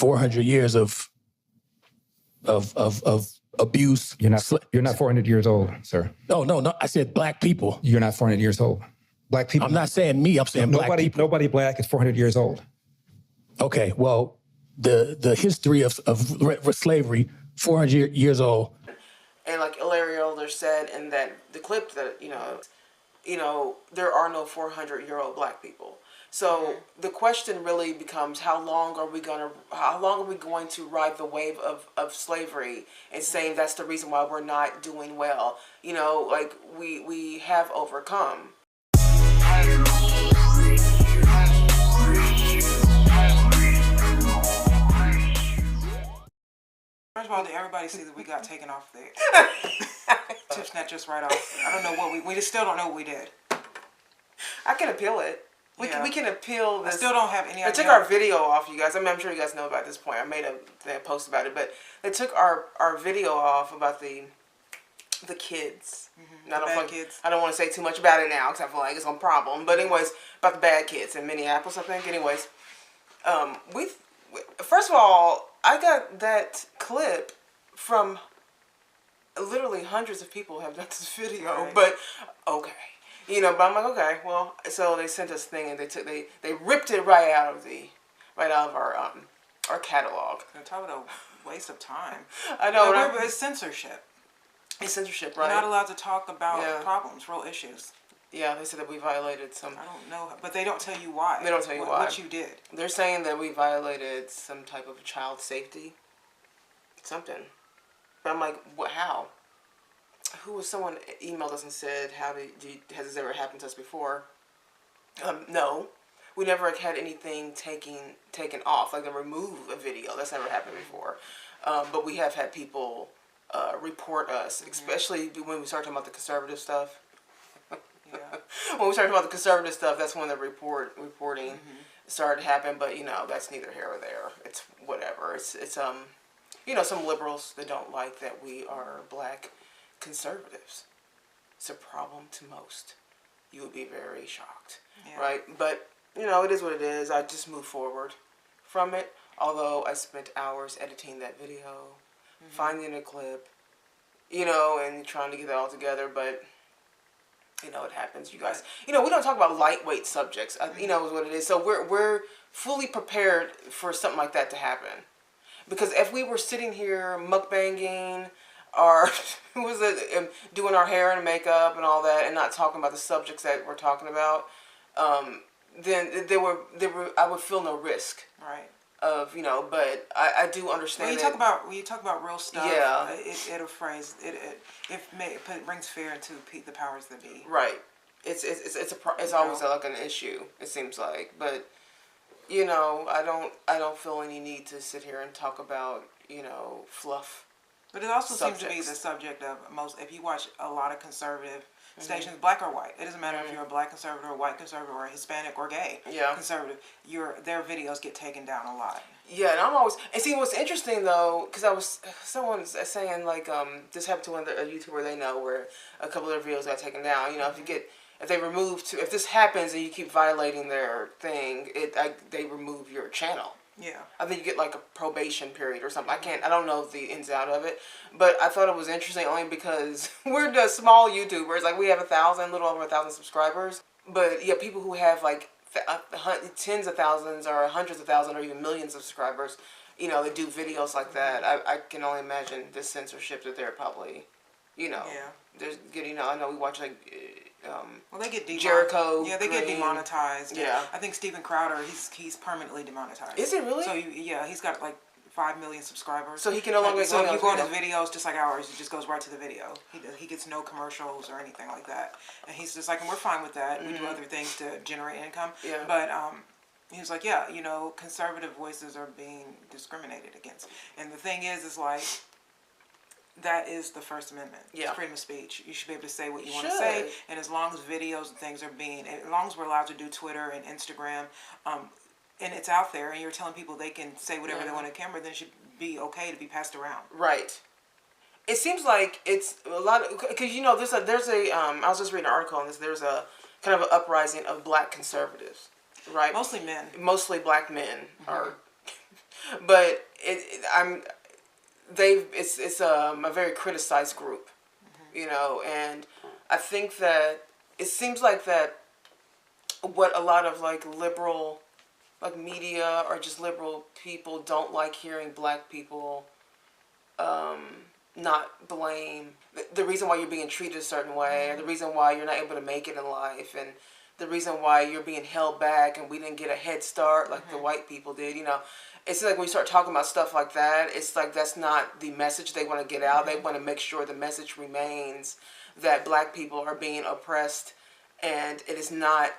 400 years of abuse. You're not 400 years old, sir. No. I said black people. You're not 400 years old. Black people. I'm not saying me. I'm saying black people. Nobody black is 400 years old. Okay, well, the history of slavery, 400 years old. And like Larry Elder said in that the clip that there are no 400-year-old black people. So the question really becomes how long are we going to ride the wave of slavery and saying that's the reason why we're not doing well? Like we have overcome. First of all, did everybody see that we got taken off the tip snatchers right off? I don't know what we just still don't know what we did. I can appeal it. We can appeal this. I still don't have any idea. They took our video off, you guys. I'm sure you guys know about this point. I made a post about it, but they took our video off about the kids. Bad kids. I don't want to say too much about it now because I feel like it's a problem. But anyways, about the bad kids in Minneapolis, I think. Anyways, first of all, I got that clip from literally hundreds of people have done this video, right. But okay. But I'm like, okay, well, so they sent us a thing and they ripped it right out of our catalog. On top of a waste of time. I know. But it's censorship. It's censorship, right? You're not allowed to talk about problems, real issues. Yeah, they said that we violated some. I don't know, but they don't tell you why. They don't tell you why. What you did. They're saying that we violated some type of child safety. Something. But I'm like, what? How? Someone emailed us and said, has this ever happened to us before? No. We never had anything taken off, like they remove a video. That's never happened before. But we have had people report us, especially when we start talking about the conservative stuff. Yeah. When we started talking about the conservative stuff, that's when the reporting started to happen. But that's neither here or there. It's whatever. It's some liberals that don't like that we are black conservatives. It's a problem to most. You would be very shocked, right? But it is what it is. I just move forward from it. Although I spent hours editing that video, finding a clip, and trying to get that all together. But it happens, you guys. We don't talk about lightweight subjects. Is what it is. So we're fully prepared for something like that to happen. Because if we were sitting here mukbanging or doing our hair and makeup and all that and not talking about the subjects that we're talking about, then I would feel no risk. Right. But I do understand. When you talk about real stuff, it brings fear into the powers that be. Right. It's always like an issue. It seems like, but I don't feel any need to sit here and talk about fluff. But it also subjects. seems to be the subject of most. If you watch a lot of conservative stations, black or white, it doesn't matter if you're a black conservative or a white conservative or a Hispanic or gay conservative. Their videos get taken down a lot. Yeah, and see what's interesting though, because someone saying like this happened to a YouTuber they know where a couple of their videos got taken down. If this happens and you keep violating their thing, they remove your channel. Yeah. I think you get like a probation period or something. I don't know the ins and out of it, but I thought it was interesting only because we're just small YouTubers. Like we have little over 1,000 subscribers, but people who have like tens of thousands or hundreds of thousands or even millions of subscribers, they do videos like that. I can only imagine the censorship that they're probably, there's getting. I know we watch like. They get Jericho. Yeah, they get demonetized. Yeah. I think Steven Crowder, he's permanently demonetized. Is it really? So he's got like 5 million subscribers. So he can no longer. So if you go to videos just like ours, it just goes right to the video. He gets no commercials or anything like that, and he's just like, and we're fine with that. We do other things to generate income. Yeah. But he was like, conservative voices are being discriminated against, and the thing is like. That is the First Amendment. Yeah. It's freedom of speech. You should be able to say what you want to say. And as long as videos and things as long as we're allowed to do Twitter and Instagram, and it's out there, and you're telling people they can say whatever they want on camera, then it should be okay to be passed around. Right. It seems like it's a lot because there's a I was just reading an article on this. There's a kind of an uprising of black conservatives, right? Mostly men. Mostly black men are but it's a very criticized group, you know, and I think that it seems like that what a lot of like liberal, like media or just liberal people don't like hearing black people not blame the reason why you're being treated a certain way, or the reason why you're not able to make it in life, and the reason why you're being held back and we didn't get a head start like the white people did, you know. It's like when you start talking about stuff like that, it's like that's not the message they want to get out. They want to make sure the message remains that black people are being oppressed, and it's not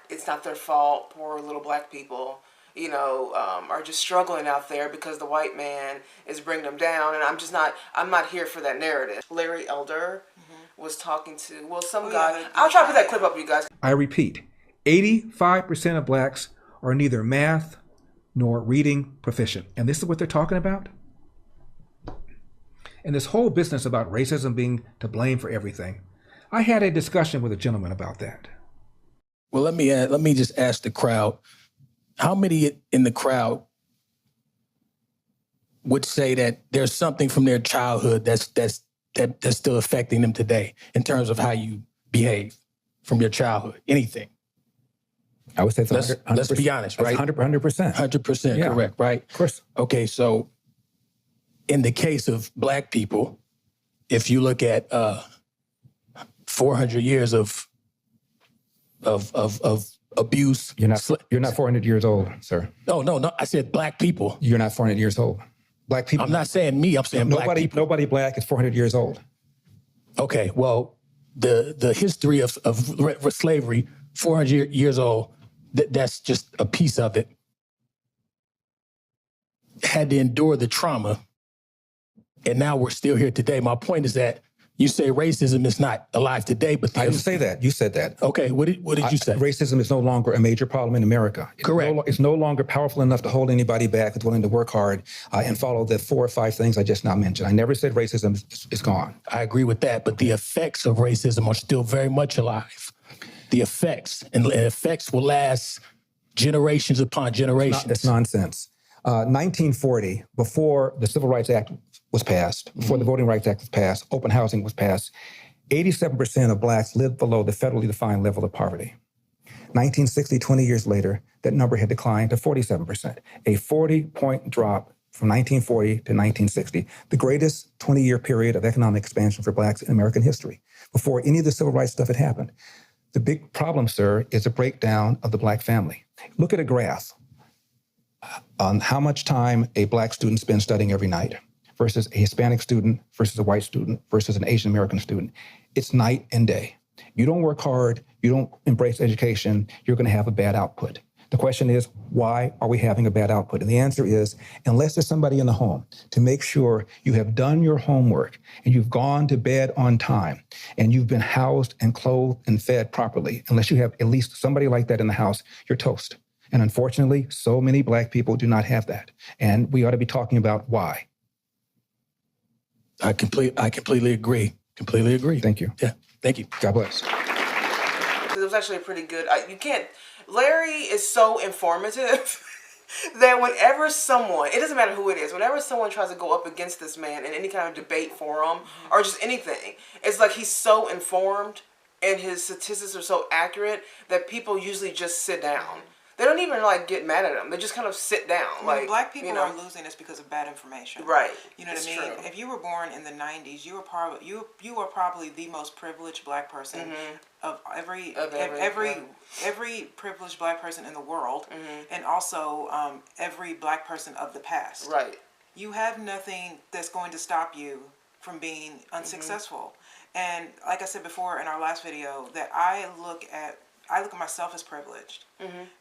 their fault. Poor little black people, you know, are just struggling out there because the white man is bringing them down. And I'm not here for that narrative. Larry Elder was talking to, some guy. I'll try to put that clip up, you guys. I repeat, 85% of blacks are neither math nor reading proficient. And this is what they're talking about? And this whole business about racism being to blame for everything. I had a discussion with a gentleman about that. Well, let me just ask the crowd, how many in the crowd would say that there's something from their childhood that's still affecting them today in terms of how you behave from your childhood? Anything? I would say it's let's be honest, right? 100%. 100% Yeah. correct, right? Of course. Okay, so in the case of black people, if you look at 400 years of abuse. You're not 400 years old, sir. No. I said black people. You're not 400 years old. Black people. I'm not saying me. I'm saying black people. Nobody black is 400 years old. Okay, well, the history of slavery, 400 years old, that's just a piece of it. Had to endure the trauma, and now we're still here today. My point is that you say racism is not alive today, but I didn't say that. You said that. Okay, what did you say? Racism is no longer a major problem in America. Correct. It's no longer powerful enough to hold anybody back that's willing to work hard and follow the 4 or 5 things I just now mentioned. I never said racism is gone. I agree with that, but the effects of racism are still very much alive. The effects, and effects will last generations upon generations. That's nonsense. 1940, before the Civil Rights Act was passed, before the Voting Rights Act was passed, open housing was passed, 87% of blacks lived below the federally defined level of poverty. 1960, 20 years later, that number had declined to 47%, a 40-point drop from 1940 to 1960, the greatest 20-year period of economic expansion for blacks in American history, before any of the civil rights stuff had happened. The big problem, sir, is a breakdown of the black family. Look at a graph on how much time a black student spends studying every night versus a Hispanic student versus a white student versus an Asian American student. It's night and day. You don't work hard, you don't embrace education, you're going to have a bad output. The question is, why are we having a bad output? And the answer is, unless there's somebody in the home to make sure you have done your homework and you've gone to bed on time and you've been housed and clothed and fed properly, unless you have at least somebody like that in the house, you're toast. And unfortunately, so many black people do not have that. And we ought to be talking about why. I completely agree. Completely agree. Thank you. Yeah, thank you. God bless. It was actually pretty good. Larry is so informative that whenever someone, it doesn't matter who it is, whenever someone tries to go up against this man in any kind of debate forum or just anything, it's like he's so informed and his statistics are so accurate that people usually just sit down. They don't even like get mad at him. They just kind of sit down. Like black people are losing this because of bad information. Right. You know what I mean? True. If you were born in the 90s, you were probably the most privileged black person of every privileged black person in the world, and also every black person of the past. Right. You have nothing that's going to stop you from being unsuccessful. And like I said before in our last video, that I look at myself as privileged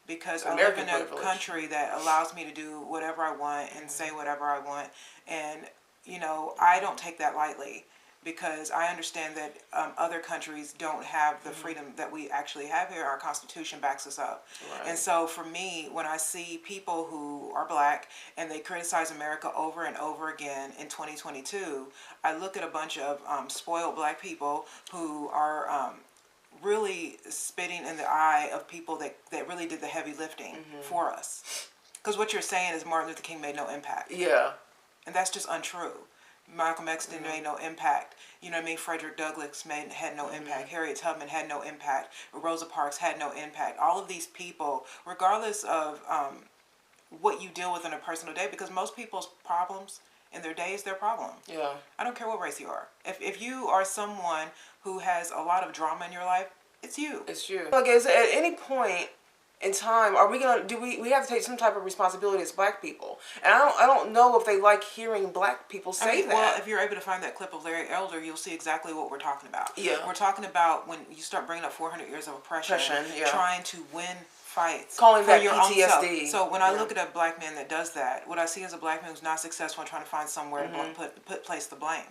because I live in a country that allows me to do whatever I want and say whatever I want. And, you know, I don't take that lightly because I understand that other countries don't have the freedom that we actually have here. Our Constitution backs us up. Right. And so for me, when I see people who are black and they criticize America over and over again in 2022, I look at a bunch of spoiled black people who are really spitting in the eye of people that really did the heavy lifting for us. Because what you're saying is Martin Luther King made no impact. Yeah. And that's just untrue. Malcolm X didn't made no impact. You know what I mean? Frederick Douglass had no impact. Harriet Tubman had no impact. Rosa Parks had no impact. All of these people, regardless of what you deal with in a personal day, because most people's problems in their day is their problem. Yeah. I don't care what race you are. If you are someone who has a lot of drama in your life, it's you. It's you. Like, at any point in time, are we gonna we have to take some type of responsibility as Black people? And I don't know if they like hearing Black people say that. Well, if you're able to find that clip of Larry Elder, you'll see exactly what we're talking about. Yeah. We're talking about when you start bringing up 400 years of oppression yeah. trying to win fights, calling for that your PTSD. Own self. So when I look at a Black man that does that, what I see is a Black man who's not successful in trying to find somewhere to place the blame.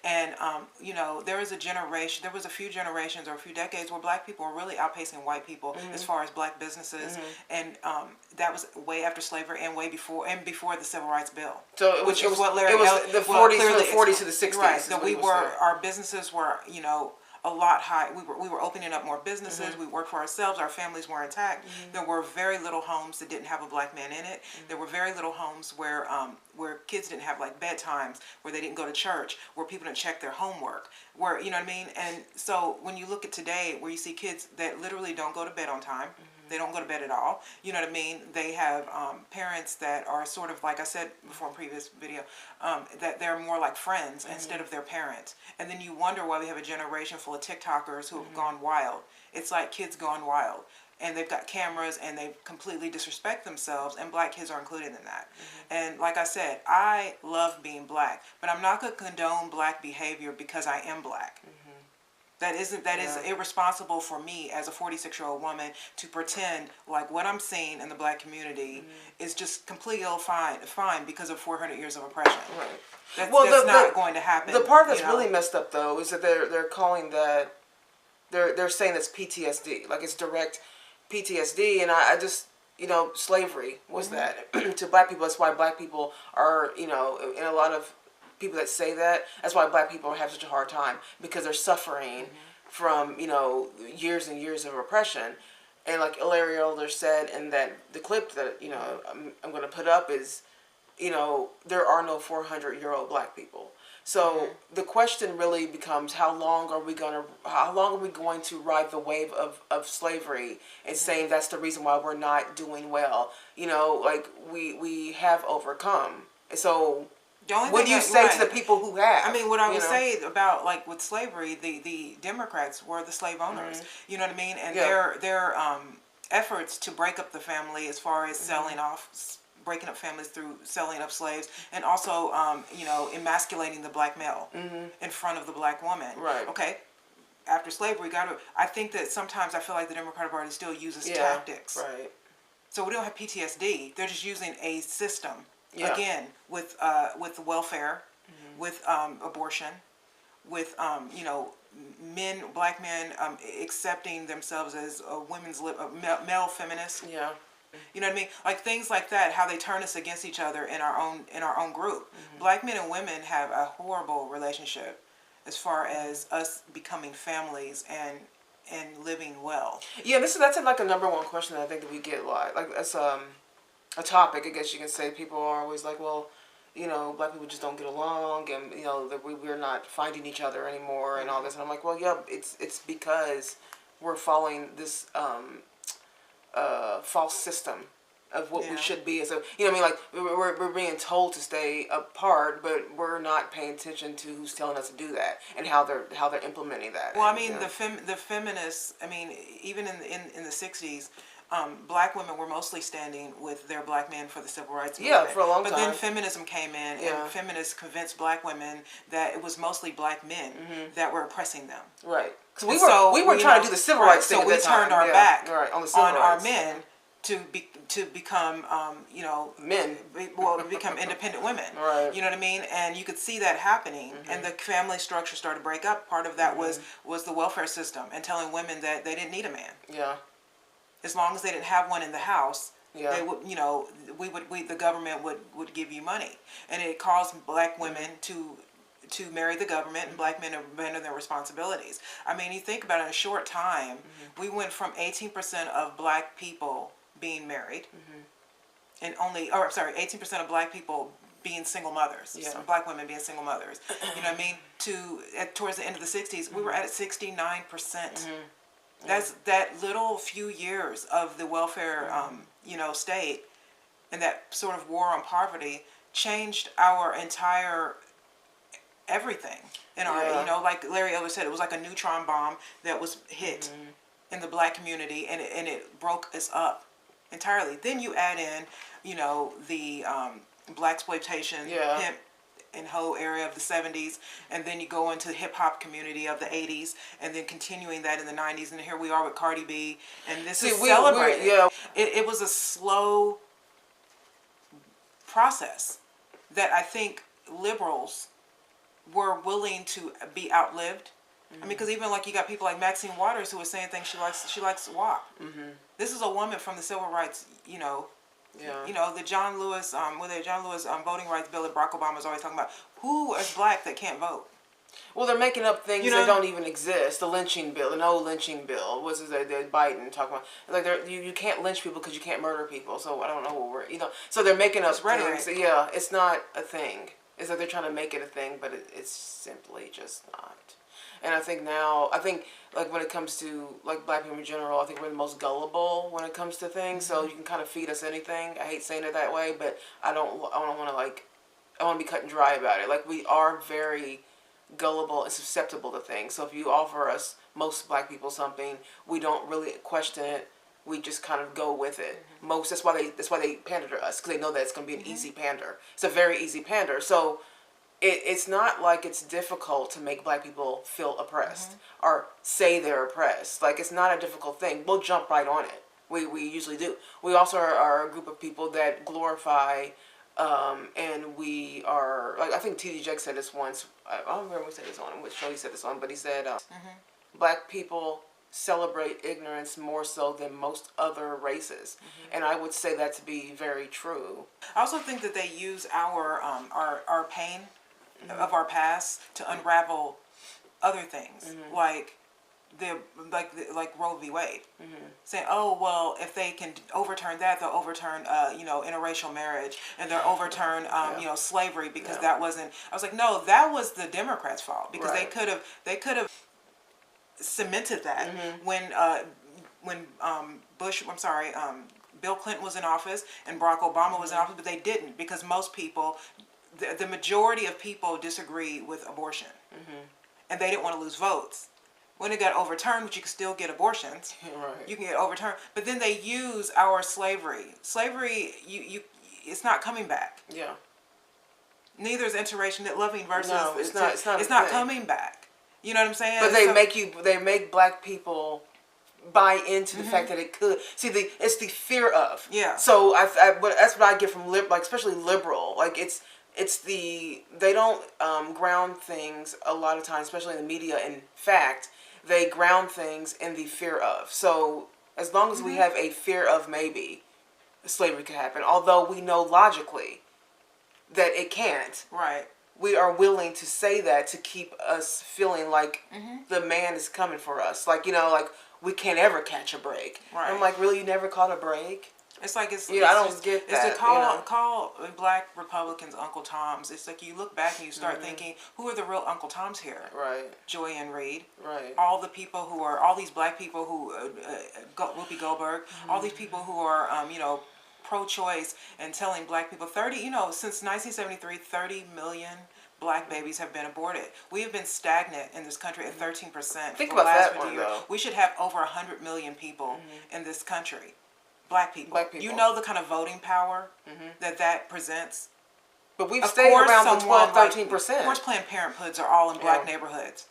And you know, there was a few generations or a few decades where Black people were really outpacing white people as far as Black businesses, and that was way after slavery and before the Civil Rights Bill. So it was what Larry the 40s to the 60s. Right. So our businesses were, you know, a lot high. We were opening up more businesses. We worked for ourselves. Our families were intact. There were very little homes that didn't have a Black man in it. There were very little homes where kids didn't have like bedtimes, where they didn't go to church, where people didn't check their homework, where, you know what I mean? And so when you look at today, where you see kids that literally don't go to bed on time, they don't go to bed at all. You know what I mean? They have parents that are sort of, like I said before in previous video, that they're more like friends instead of their parents. And then you wonder why we have a generation full of TikTokers who have gone wild. It's like kids gone wild. And they've got cameras and they completely disrespect themselves, and Black kids are included in that. And like I said, I love being Black, but I'm not going to condone Black behavior because I am Black. That is irresponsible for me as a 46-year-old woman to pretend like what I'm seeing in the Black community is just completely fine because of 400 years of oppression. Right. That's not going to happen. The part that's really messed up though is that they're calling that they're saying it's PTSD, like it's direct PTSD, and I just, you know, slavery was that to Black people. That's why Black people are, you know, in a lot of people that say that's why Black people have such a hard time, because they're suffering from, you know, years and years of oppression. And like Larry Elder said in the clip that, you know, I'm going to put up is, you know, there are no 400-year-old Black people. So the question really becomes, how long are we going to ride the wave of slavery and saying that's the reason why we're not doing well? You know, like we have overcome. So what do you say to the people who have? I mean, what I would say about, like, with slavery, the Democrats were the slave owners. You know what I mean? And their efforts to break up the family, as far as breaking up families through selling of slaves, and also, you know, emasculating the Black male in front of the Black woman. Right. Okay. After slavery, I think that sometimes I feel like the Democratic Party still uses tactics. Right. So we don't have PTSD. They're just using a system. Again, with welfare, with abortion, with you know, Black men accepting themselves as male feminists. Yeah. You know what I mean? Like things like that, how they turn us against each other in our own group. Black men and women have a horrible relationship as far as us becoming families and living well. Yeah, that's like a number one question that I think that we get a lot. Like that's a topic, I guess you can say. People are always like, well, you know, Black people just don't get along, and, you know, that we're not finding each other anymore and all this. And I'm like, well, yeah, it's because we're following this false system of what we should be. So, you know what I mean? Like, we're being told to stay apart, but we're not paying attention to who's telling us to do that and how they're implementing that. Well, I mean, the feminists, I mean, even in the 60s, Black women were mostly standing with their Black men for the civil rights movement. Yeah, for a long time. But then feminism came in, and feminists convinced Black women that it was mostly Black men that were oppressing them. Right. Because we were trying to do the civil rights thing. So we turned our back on our men to become, you know, men. Become independent women. Right. You know what I mean? And you could see that happening, and the family structure started to break up. Part of that was the welfare system and telling women that they didn't need a man. Yeah. As long as they didn't have one in the house, they would, you know, the government would give you money, and it caused Black women to marry the government and Black men to abandon their responsibilities. I mean, you think about it, in a short time, we went from 18% of Black people being married and only, or sorry, 18% of black people being single mothers, Yeah. so black women being single mothers. You know what I mean? Towards the end of the 60s, we were at 69%. That's that little few years of the welfare, state, and that sort of war on poverty changed our entire everything in our, like Larry Elder said, it was like a neutron bomb that was hit in the black community, and it broke us up entirely. Then you add in, the black exploitation, pimp and hoe area of the 70s, and then you go into the hip hop community of the 80s, and then continuing that in the 90s, and here we are with Cardi B, and this is celebrated. It was a slow process that I think liberals were willing to be outlived. I mean, because even like you got people like Maxine Waters who was saying things she likes WAP. This is a woman from the civil rights, the John Lewis, voting rights bill that Barack Obama is always talking about. Who is black that can't vote? Well, they're making up things that don't even exist. The lynching bill, the no lynching bill, was the Biden talking about. Like you can't lynch people because you can't murder people. So I don't know what we're So they're making up things. Yeah, it's not a thing. It's like they're trying to make it a thing, but it's simply just not. And I think like when it comes to like black people in general, I think we're the most gullible when it comes to things. So you can kind of feed us anything. I hate saying it that way, but I don't want to I want to be cut and dry about it. Like we are very gullible and susceptible to things. So if you offer us, most black people, something, we don't really question it. We just kind of go with it. That's why they pander to us, because they know that it's going to be an easy pander. It's a very easy pander. So it's not like it's difficult to make black people feel oppressed or say they're oppressed. Like it's not a difficult thing. We'll jump right on it. We usually do. We also are a group of people that glorify, and we are, like I think T.D. Jakes said this once. I don't remember who said this on, which show he said this on, but he said black people celebrate ignorance more so than most other races, and I would say that to be very true. I also think that they use our pain of our past to unravel other things, like Roe v. Wade, saying, oh well, if they can overturn that, they'll overturn interracial marriage, and they'll overturn slavery because that wasn't. I was like, no, that was the Democrats' fault, because they could have cemented that when Bill Clinton was in office and Barack Obama was in office, but they didn't, because most people, the majority of people disagree with abortion, and they didn't want to lose votes. When it got overturned, which you can still get abortions, you can get overturned, but then they use our slavery. Slavery, it's not coming back. Yeah. Neither is interracial loving versus. No, it's not coming back. You know what I'm saying? But they make black people buy into the fact that it could. See, it's the fear of. Yeah. So that's what I get from especially liberal. Like they don't ground things a lot of times, especially in the media, in fact. They ground things in the fear of. So as long as we have a fear of maybe slavery could happen, although we know logically that it can't. Right. We are willing to say that to keep us feeling like the man is coming for us. Like, like we can't ever catch a break. Right. I'm like, really, you never caught a break? It's like I don't get that. It's to call black Republicans Uncle Toms. It's like you look back and you start thinking, who are the real Uncle Toms here? Right. Joy Ann Reid. Right. All these black people who, Whoopi Goldberg. All these people who are, pro-choice and telling black people since 1973, 30 million black babies have been aborted. We have been stagnant in this country at 13%. Think about that one, though. We should have over 100 million people in this country. Black people. You know the kind of voting power that presents. But we've stayed around the 12, 13%. Of course, Planned Parenthoods are all in black neighborhoods.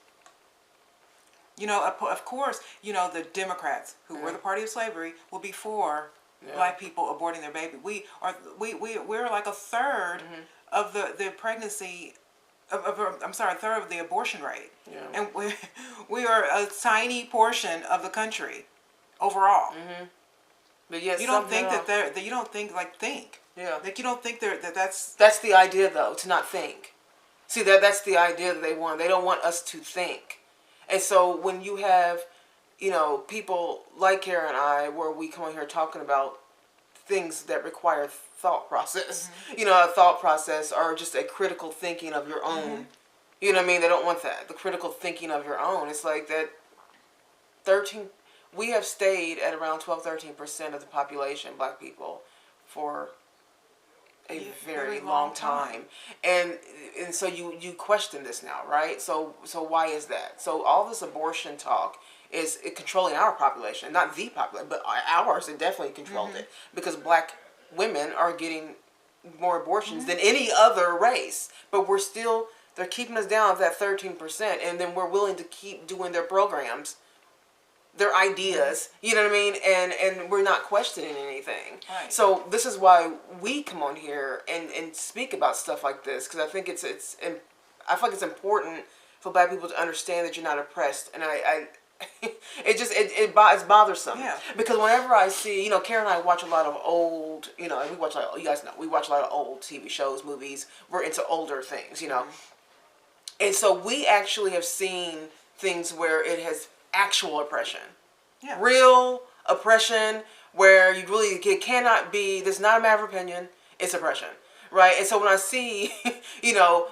Of course, the Democrats, who were the party of slavery, will be for black people aborting their baby. We're like a third of the pregnancy. A third of the abortion rate, and we are a tiny portion of the country overall. But yes, you don't think that you don't think. Yeah. Like you don't think that's the idea, though, to not think. See, that's the idea that they want. They don't want us to think. And so when you have, people like Kara and I, where we come on here talking about things that require thought process. You know, a thought process or just a critical thinking of your own. You know what I mean? They don't want that. The critical thinking of your own. It's like that 13, we have stayed at around 12-13% of the population, black people, for a very long time. And so you question this now, right? So why is that? So all this abortion talk is controlling our population, not the population, but ours. It definitely controlled it because black women are getting more abortions than any other race, but they're keeping us down at that 13%, and then we're willing to keep doing their programs, their ideas, you know what I mean, and we're not questioning anything. Right. So this is why we come on here and speak about stuff like this, because I think I feel like it's important for black people to understand that you're not oppressed, and it's bothersome. Yeah. Because whenever I see, Karen and I watch a lot of old, and we watch you guys know, we watch a lot of old TV shows, movies. We're into older things, and so we actually have seen things where it has actual oppression, real oppression, where it cannot be. There's not a matter of opinion. It's oppression, right? And so when I see,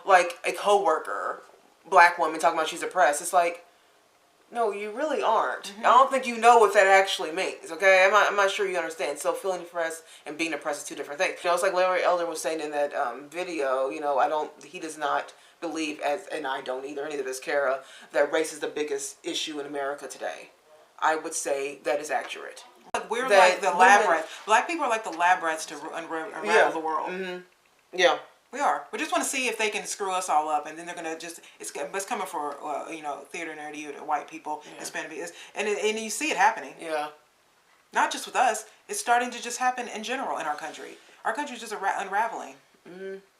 like a coworker, black woman talking about she's oppressed, it's like, no, you really aren't. I don't think you know what that actually means. Okay, I'm not sure you understand. So feeling oppressed and being oppressed is two different things. It's like Larry Elder was saying in that video. He does not believe, and I don't either, neither does Kara, that race is the biggest issue in America today. I would say that is accurate. We're like the lab rats. Black people are like the lab rats to unravel the world. Yeah. We are. We just want to see if they can screw us all up, and then they're gonna it's coming for theater nerdy to white people, Hispanic people, and you see it happening. Yeah. Not just with us. It's starting to just happen in general in our country. Our country's just unraveling.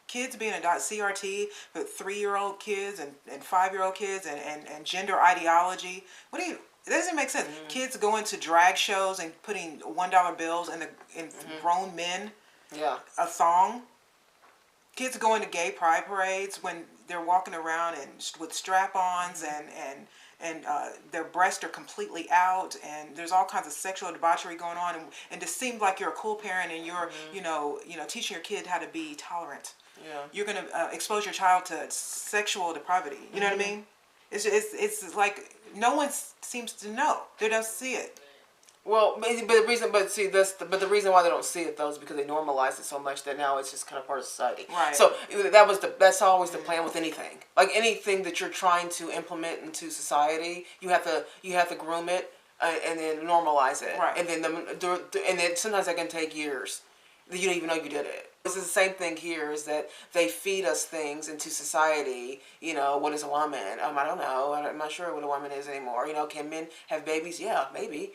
Kids being adopted, CRT with 3-year-old kids and 5-year-old kids and gender ideology. It doesn't make sense. Kids going to drag shows and putting $1 bills in grown men. Yeah. A thong. Kids going to gay pride parades when they're walking around with strap-ons and their breasts are completely out, and there's all kinds of sexual debauchery going on, and it seems like you're a cool parent and you're teaching your kid how to be tolerant. Yeah. You're gonna expose your child to sexual depravity. You know what I mean? It's like no one seems to know. They don't see it. Well, the reason why they don't see it though is because they normalize it so much that now it's just kind of part of society. Right. So that's always the plan with anything. Like anything that you're trying to implement into society, you have to groom it and then normalize it. Right. And then sometimes that can take years. You don't even know you did it. This is the same thing here, is that they feed us things into society. What is a woman? I don't know. I'm not sure what a woman is anymore. Can men have babies? Yeah, maybe.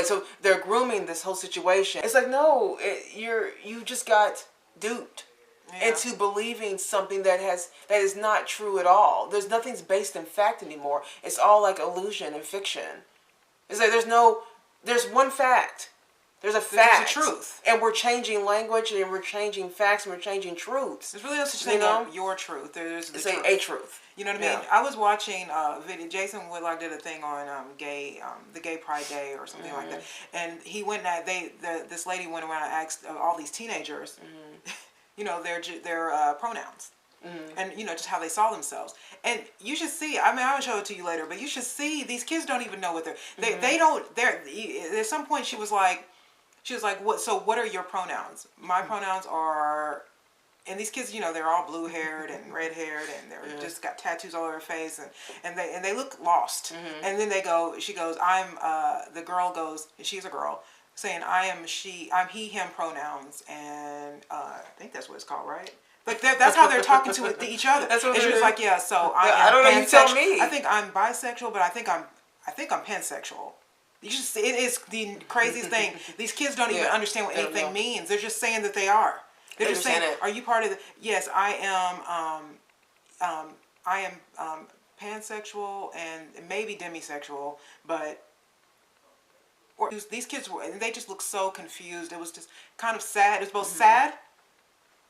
So they're grooming this whole situation. It's like, no, you just got duped into believing something that is not true at all. Nothing's based in fact anymore. It's all like illusion and fiction. It's like there's one fact. There's a fact. There's a truth. And we're changing language, and we're changing facts, and we're changing truths. There's really no such thing as your truth. There's the truth. A truth. You know what I mean? I was watching a video. Jason Woodlock did a thing on the Gay Pride Day or something like that. And he went this lady went around and asked all these teenagers, their pronouns. And just how they saw themselves, and you should see. I mean, I will show it to you later, but you should see these kids don't even know what they don't. At some point, she was like, what? So what are your pronouns? My pronouns are, and these kids, they're all blue haired and red haired, and they're just got tattoos all over their face, and they look lost. And then she goes, the girl goes, she's a girl, saying I'm he, him pronouns, and I think that's what it's called, right? Like that's how they're talking to each other. That's what she was like, yeah. So I don't know. You tell me. I think I'm bisexual, but I think I'm pansexual. You just it is the craziest thing. These kids don't even understand what anything means. They're just saying that they are. They're just saying, "Are you part of the?" Yes, I am pansexual and maybe demisexual, but. Or these kids they just look so confused. It was just kind of sad. It was both sad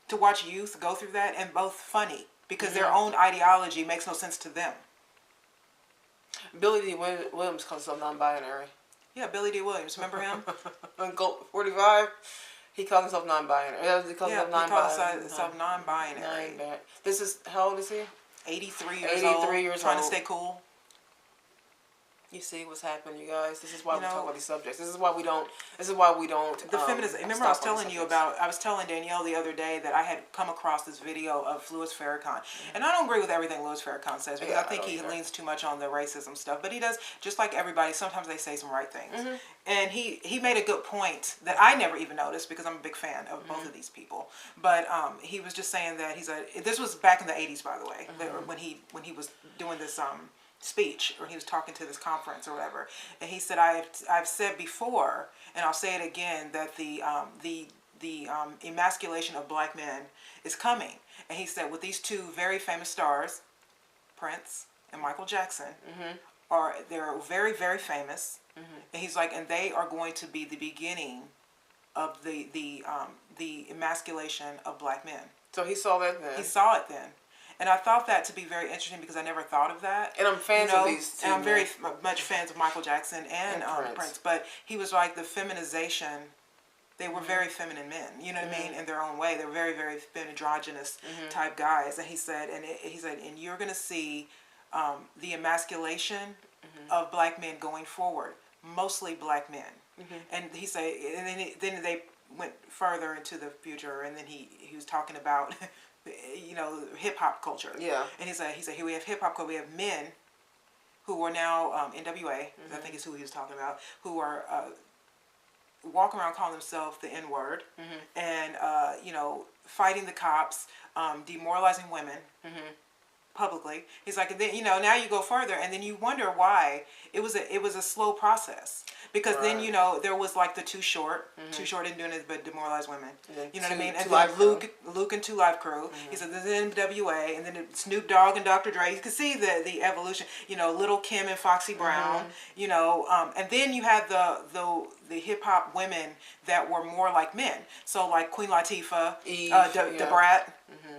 to watch youth go through that, and both funny because their own ideology makes no sense to them. Billy D. Williams calls himself non-binary. Yeah, Billy D. Williams. Remember him? On Gold 45. He calls himself non-binary. He calls Yeah, himself he calls non-binary. himself non-binary. This is, how old is he? 83 years old. 83 years trying old. to stay cool. You see what's happening, you guys. This is why You we know, talk about these subjects. This is why we don't. The feminism. Remember, I was telling you about. I was telling Danielle the other day that I had come across this video of Louis Farrakhan, and I don't agree with everything Louis Farrakhan says because I think he leans too much on the racism stuff. But he does, just like everybody. Sometimes they say some right things, and he made a good point that I never even noticed because I'm a big fan of both of these people. But he was just saying that this was back in the 80s, by the way, when he was doing this speech, or he was talking to this conference or whatever, and he said, I've said before, and I'll say it again, that the emasculation of black men is coming. And he said, with these two very famous stars, Prince and Michael Jackson, they're very, very famous, and he's like, and they are going to be the beginning of the emasculation of black men. So he saw that then. He saw it then. And I thought that to be very interesting because I never thought of that. And I'm fans of these two. And I'm very much fans of Michael Jackson and Prince. But he was like the feminization. They were very feminine men, you know what I mean, in their own way. They were very, very androgynous type guys. And he said, and you're going to see the emasculation of black men going forward, mostly black men. And he said, and then they went further into the future, and then he was talking about. Hip hop culture. Yeah. And he said, here we have hip hop culture. We have men who are now NWA, I think is who he was talking about, who are walking around calling themselves the N-word, and fighting the cops, demoralizing women publicly. He's like, and then now you go further, and then you wonder why it was a slow process. Because then there was like the Too Short. Too Short didn't do anything but demoralize women. You know what I mean? And then Luke and Two Live Crew. He said there's NWA, and then Snoop Dogg and Dr. Dre. You can see the evolution. Little Kim and Foxy Brown. And then you had the hip hop women that were more like men. So like Queen Latifah, Debrat,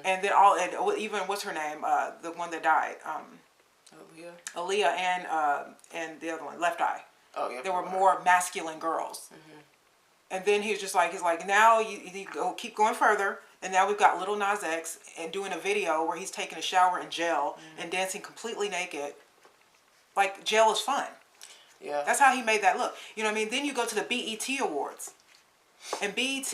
and then even what's her name? The one that died. Aaliyah and the other one, Left Eye. Oh, yeah. They were more masculine girls. And then he's like, now you go keep going further, and now we've got Little Nas X and doing a video where he's taking a shower in jail and dancing completely naked. Like, jail is fun. Yeah. That's how he made that look. You know what I mean? Then you go to the BET Awards. And BET,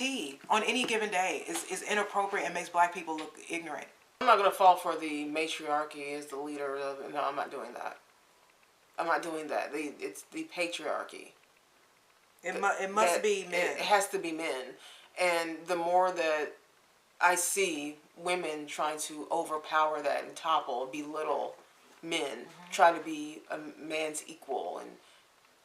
on any given day, is inappropriate and makes black people look ignorant. I'm not going to fall for the matriarchy as the leader of... No, I'm not doing that. I'm not doing that. It's the patriarchy. It must be men. It has to be men. And the more that I see women trying to overpower that and topple, belittle men, try to be a man's equal, and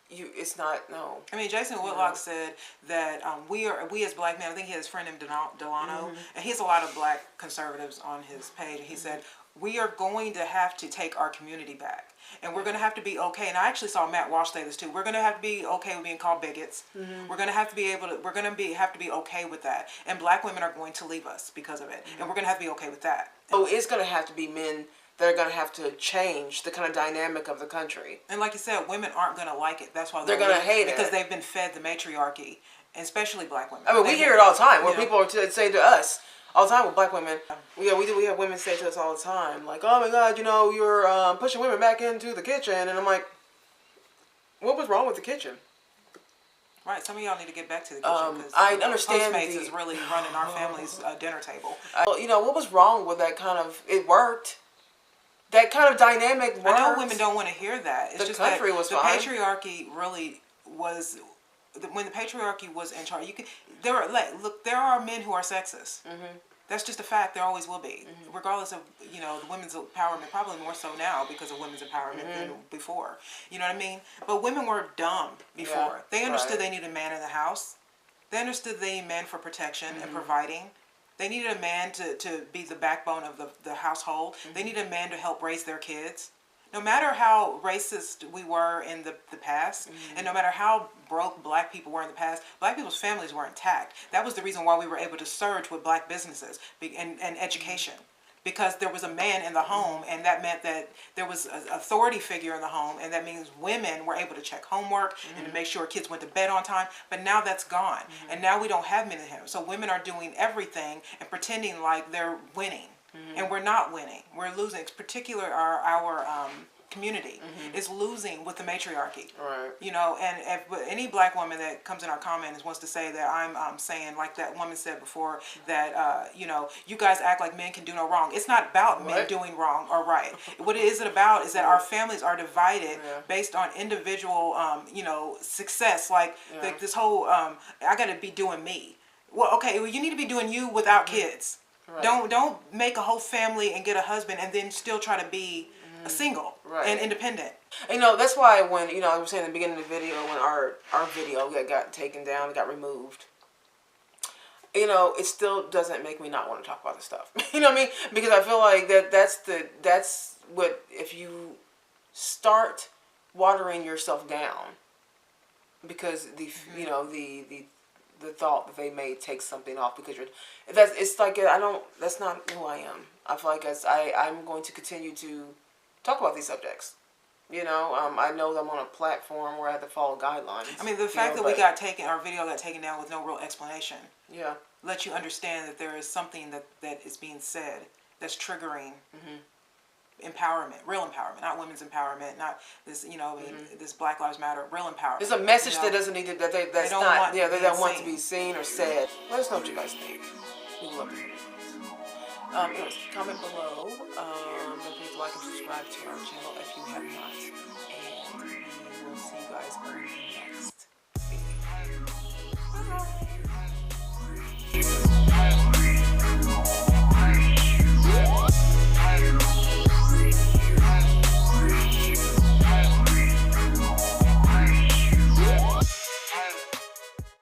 it's not, no. I mean, Jason Whitlock said that we as black men, I think he has a friend named Delano, and he has a lot of black conservatives on his page, and he said, we are going to have to take our community back. And we're going to have to be okay. And I actually saw Matt Walsh say this too. We're going to have to be okay with being called bigots. We're going to have to be have to be okay with that. And black women are going to leave us because of it. And we're going to have to be okay with that. So it's going to have to be men that are going to have to change the kind of dynamic of the country. And like you said, women aren't going to like it. That's why they're going to hate it. Because they've been fed the matriarchy, and especially black women. I mean, we hear it all the time where people say to us, all the time with black women, we have women say to us all the time, like, oh my God, you're pushing women back into the kitchen. And I'm like, what was wrong with the kitchen? Right, some of y'all need to get back to the kitchen because I understand Postmates is really running our family's dinner table. What was wrong with that kind of, it worked. That kind of dynamic worked. I know women don't want to hear that. It's just that the patriarchy really was... When the patriarchy was in charge, there are men who are sexist. That's just a fact. There always will be, regardless of the women's empowerment. Probably more so now because of women's empowerment than before. You know what I mean? But women were dumb before. Yeah, they understood they needed a man in the house. They understood they needed a man for protection and providing. They needed a man to be the backbone of the household. They needed a man to help raise their kids. No matter how racist we were in the past, and no matter how broke black people were in the past, black people's families were intact. That was the reason why we were able to surge with black businesses and education. because there was a man in the home, and that meant that there was an authority figure in the home, and that means women were able to check homework and to make sure kids went to bed on time. But now that's gone, and now we don't have men in the home. So women are doing everything and pretending like they're winning, and we're not winning. We're losing. Particular our community is losing with the matriarchy. Right. You know, and if any black woman that comes in our comments wants to say that I'm saying, like that woman said before, that, you know, you guys act like men can do no wrong. It's not about men doing wrong or right. What it is about is that our families are divided based on individual, you know, success. Like this whole, I got to be doing me. Well, okay, well, you need to be doing you without kids. Right. Don't make a whole family and get a husband and then still try to be a single and independent. You know, that's why when, you know, I was saying in the beginning of the video, when our video got taken down, it got removed, you know, it still doesn't make me not want to talk about this stuff. You know what I mean? Because I feel like that's what, if you start watering yourself down because you know, the thought that they may take something off because it's like, that's not who I am. I feel like I'm going to continue to talk about these subjects. You know, I know that I'm on a platform where I have to follow guidelines. I mean, the fact that our video got taken down with no real explanation. Yeah. Lets you understand that there is something that is being said that's triggering empowerment, real empowerment, not women's empowerment, not this, you know, this Black Lives Matter, real empowerment. There's a message that doesn't need to, they don't want to be seen or said. Let us know what you guys think. We love to hear it. Anyways, comment below. Don't forget to like and subscribe to our channel if you have not. And we will see you guys on the next video. Bye.